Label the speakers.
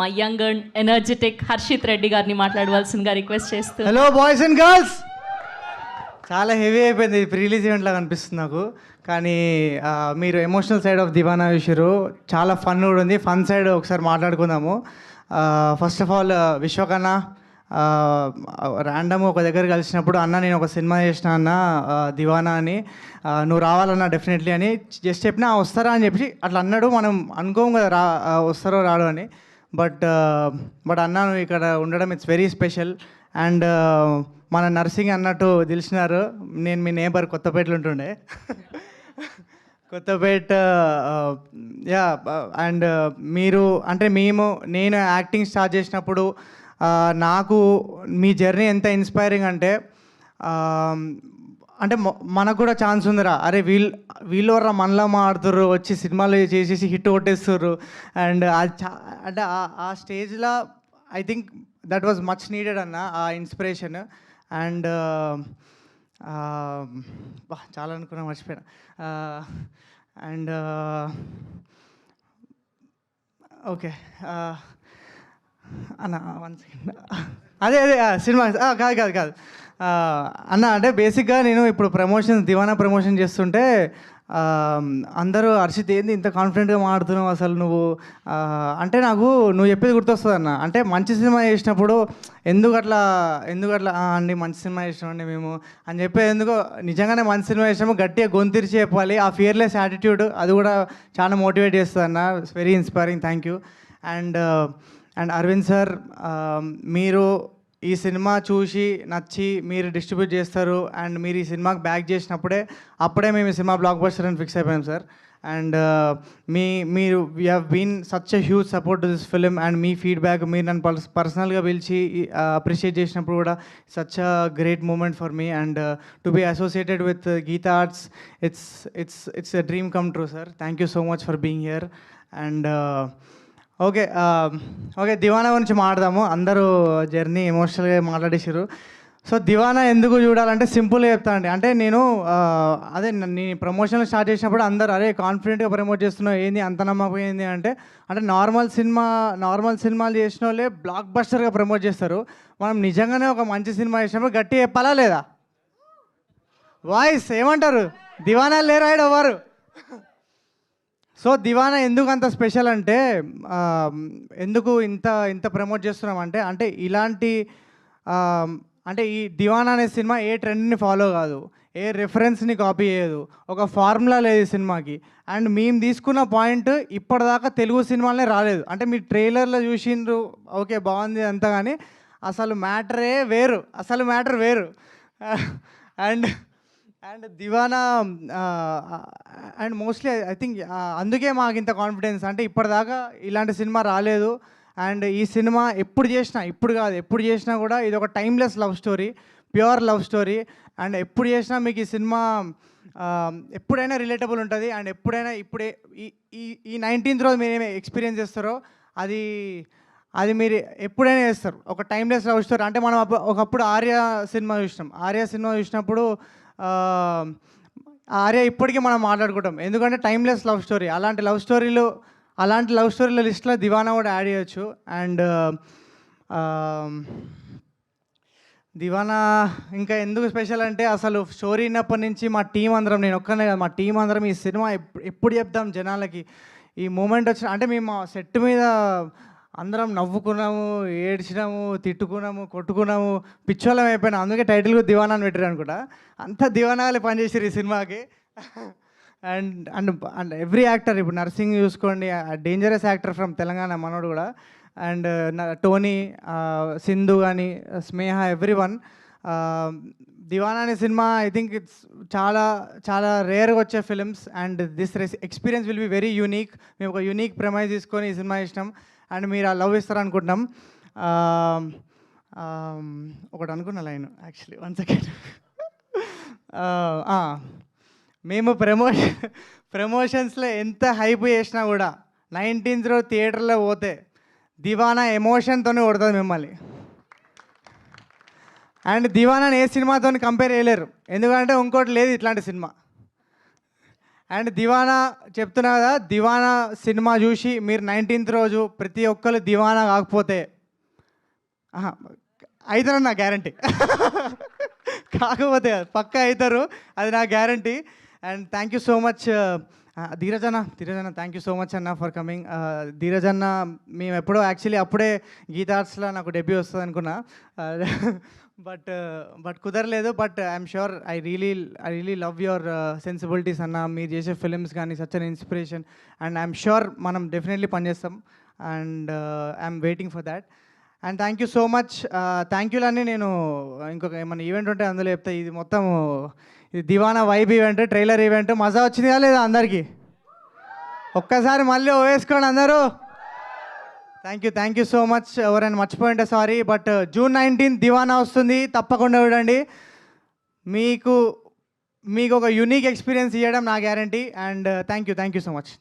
Speaker 1: మా young and energetic Harshit Reddy గారిని మాట్లాడవలసిందిగా రిక్వెస్ట్ చేస్తూ.
Speaker 2: Hello boys and girls. చాలా హెవీ అయిపోయింది, ప్రీ రిలీజ్ ఈవెంట్ లాగా అనిపిస్తుంది నాకు. కానీ మీరు ఎమోషనల్ సైడ్ ఆఫ్ దివానా చూసారు, చాలా ఫన్ కూడా ఉంది. ఫన్ సైడ్ ఒకసారి మాట్లాడుకుందాము. ఫస్ట్ ఆఫ్ ఆల్ విశ్వకన్న ర్యాండమ్ ఒక దగ్గర కలిసినప్పుడు, అన్న నేను ఒక సినిమా చేసిన అన్న దివానా అని, నువ్వు రావాలన్నా డెఫినెట్లీ అని జస్ట్ చెప్పినా వస్తారా అని చెప్పి అట్లా అన్నాడు. మనం అనుకోము కదా వస్తారో రాడు అని. బట్ అన్న నువ్వు ఇక్కడ ఉండడం ఇట్స్ వెరీ స్పెషల్. అండ్ మన నర్సింగ్ అన్నట్టు తెలిసినారు, నేను మీ నేబర్ కొత్తపేటలో ఉంటుండే. కొత్తపేట యా. అండ్ మీరు అంటే నేను యాక్టింగ్ స్టార్ట్ చేసినప్పుడు నాకు మీ జర్నీ ఎంత ఇన్స్పైరింగ్ అంటే మనకు కూడా ఛాన్స్ ఉందిరా, అరే వీళ్ళు మనలా మాడుతుర్రు, వచ్చి సినిమాలు చేసేసి హిట్ కొట్టేస్తుర్రు. అండ్ అంటే ఆ స్టేజ్లో I think that was much needed అన్న, ఆ ఇన్స్పిరేషన్. అండ్ చాలా అనుకున్నా, మర్చిపోయినా. అండ్ ఓకే అన్న 1 సెకండ్. అదే సినిమా కాదు అన్న. అంటే బేసిక్గా నేను ఇప్పుడు దివానా ప్రమోషన్ చేస్తుంటే అందరూ హర్షిత్ ఏంది ఇంత కాన్ఫిడెంట్గా మాట్లాడుతున్నావు అసలు నువ్వు అంటే నాకు నువ్వు చెప్పేది గుర్తొస్తుంది అన్న. అంటే మంచి సినిమా చేసినప్పుడు ఎందుకు అట్లా అండి మంచి సినిమా చేసినామండి మేము అని చెప్పేది ఎందుకో. నిజంగానే మంచి సినిమా చేసినాము గట్టిగా గొంతిరిచి చెప్పాలి. ఆ ఫియర్లెస్ యాటిట్యూడ్ అది కూడా చాలా మోటివేట్ చేస్తుంది అన్న. It's very inspiring. Thank you. And Aravind sir, మీరు ఈ సినిమా చూసి నచ్చి మీరు డిస్ట్రిబ్యూట్ చేస్తారు అండ్ మీరు ఈ సినిమాకి బ్యాక్ చేసినప్పుడే మేము ఈ సినిమా బ్లాక్ బస్టర్ అని ఫిక్స్ అయిపోయాం సార్. అండ్ మీరు we have been such a huge support to this film. And మీ ఫీడ్బ్యాక్, మీరు నన్ను పర్సనల్గా పిలిచి అప్రిషియేట్ చేసినప్పుడు కూడా such a great moment for me. And to be associated with Geetha Arts, it's a dream come true sir. Thank you so much for being here. And okay Diwana గురించి మాట్లాడదాము. అందరూ జర్నీ ఎమోషనల్గా మాట్లాడేసారు. సో దివానా ఎందుకు చూడాలంటే సింపుల్గా చెప్తానండి. అంటే నేను ప్రమోషన్లు స్టార్ట్ చేసినప్పుడు అందరూ అరే కాన్ఫిడెంట్గా ప్రమోట్ చేస్తున్నావు ఏంది అంత నమ్మకం ఏంది అంటే నార్మల్ సినిమాలు చేసిన వాళ్ళే బ్లాక్ బస్టర్గా ప్రమోట్ చేస్తారు. మనం నిజంగానే ఒక మంచి సినిమా చేసినప్పుడు గట్టిగా చెప్పాలా లేదా? వాయిస్ ఏమంటారు? దివానా లేరు ఆయన ఎవరు? సో దివానా ఎందుకు అంత స్పెషల్ అంటే ఎందుకు ఇంత ప్రమోట్ చేస్తున్నామంటే ఇలాంటి అంటే ఈ దివానా అనే సినిమా ఏ ట్రెండ్ని ఫాలో కాదు, ఏ రెఫరెన్స్ని కాపీ చేయదు, ఒక ఫార్ములా లేదు ఈ సినిమాకి. అండ్ మేము తీసుకున్న పాయింట్ ఇప్పటిదాకా తెలుగు సినిమాలనే రాలేదు. అంటే మీరు ట్రైలర్లో చూసిండ్రు ఓకే బాగుంది అంతా, కానీ అసలు మ్యాటర్ వేరు. And Diwana and mostly I think అందుకే మాకు ఇంత కాన్ఫిడెన్స్. అంటే ఇప్పటిదాకా ఇలాంటి సినిమా రాలేదు. అండ్ ఈ సినిమా ఎప్పుడు చేసినా కూడా ఇది ఒక timeless love story, pure love story. And ఎప్పుడు చేసినా మీకు ఈ సినిమా ఎప్పుడైనా రిలేటబుల్ ఉంటుంది. అండ్ ఎప్పుడైనా ఈ 19th రోజు మీరు ఏమి ఎక్స్పీరియన్స్ చేస్తారో అది మీరు ఎప్పుడైనా చేస్తారు. ఒక టైమ్లెస్ లవ్ స్టోరీ. అంటే మనం ఒకప్పుడు ఆర్య సినిమా చూసినప్పుడు ఆర్య ఇప్పటికీ మనం మాట్లాడుకుంటాం, ఎందుకంటే టైమ్లెస్ లవ్ స్టోరీ. అలాంటి లవ్ స్టోరీల లిస్ట్లో దివానా కూడా యాడ్ చేయొచ్చు. అండ్ దివానా ఇంకా ఎందుకు స్పెషల్ అంటే అసలు స్టోరీ విన్నప్పటి నుంచి మా టీం అందరం, నేను ఒక్కనే కాదు, మా టీం అందరం ఈ సినిమా ఎప్పుడు చెప్తాం జనాలకి. ఈ మూమెంట్ వచ్చిన అంటే మేము సెట్ మీద అందరం నవ్వుకున్నాము, ఏడ్చినాము, తిట్టుకున్నాము, కొట్టుకున్నాము, పిచ్చోళ్ళం అయిపోయినాం. అందుకే టైటిల్ కూడా దివానా అని పెట్టారు అనుకుంటా. అంతా దివానాలే పనిచేసారు ఈ సినిమాకి. అండ్ ఎవ్రీ యాక్టర్, ఇప్పుడు నర్సింగ్ చూసుకోండి, డేంజరస్ యాక్టర్ ఫ్రమ్ తెలంగాణ మనోడు కూడా. అండ్ టోనీ, సింధు కానీ, స్నేహ, ఎవ్రీవన్. దివానా అనే సినిమా ఐ థింక్ ఇట్స్ చాలా చాలా రేర్గా వచ్చే films. And this experience will be very unique. మేము ఒక యూనిక్ ప్రెమైజ్ తీసుకొని ఈ సినిమా ఇష్టం. అండ్ మీరు ఆ లవ్ ఇస్తారనుకుంటున్నాం. ఒకటి అనుకున్న లైన్ యాక్చువల్లీ 1 సెకండ్. మేము ప్రమోషన్స్లో ఎంత హైప్ చేసినా కూడా 19th రోజు థియేటర్లో పోతే దివానా ఎమోషన్తోనే కొడుతుంది మిమ్మల్ని. అండ్ దివానాని ఏ సినిమాతో కంపేర్ చేయలేరు, ఎందుకంటే ఇంకోటి లేదు ఇట్లాంటి సినిమా. అండ్ దివానా చెప్తున్నా కదా, దివానా సినిమా చూసి మీరు 19th రోజు ప్రతి ఒక్కరు దివానా కాకపోతే అవుతారని నా గ్యారంటీ. కాకపోతే పక్కా అవుతారు, అది నా guarantee. And thank you so much ధీరజన్న థ్యాంక్ యూ సో మచ్ అన్న ఫర్ కమింగ్. ధీరజన్న మేము ఎప్పుడో యాక్చువల్లీ అప్పుడే గీతా ఆర్ట్స్లో నాకు డెబ్యూ వస్తుంది అనుకున్నా, బట్ కుదరలేదు. But I'm sure I really love your sensibilities అన్న. మీరు చేసే ఫిలిమ్స్ కానీ such an inspiration. And I'm sure మనం డెఫినెట్లీ పనిచేస్తాం. And I'm waiting for that. And thank you so much. Thank యూలన్నీ నేను ఇంకొక ఏమైనా ఈవెంట్ ఉంటే అందులో చెప్తా. ఇది మొత్తం ఇది దివానా వైబ్ ఈవెంట్, ట్రైలర్ ఈవెంట్. మజా వచ్చిందిగా లేదా అందరికీ? ఒక్కసారి మళ్ళీ వేసుకోండి అందరూ. Thank you so much. ఎవరైనా మర్చిపోయింటే సారీ. బట్ June 19 దివానా వస్తుంది, తప్పకుండా చూడండి. మీకు ఒక యూనిక్ ఎక్స్పీరియన్స్ ఇవ్వడం నా guarantee. And thank you so much.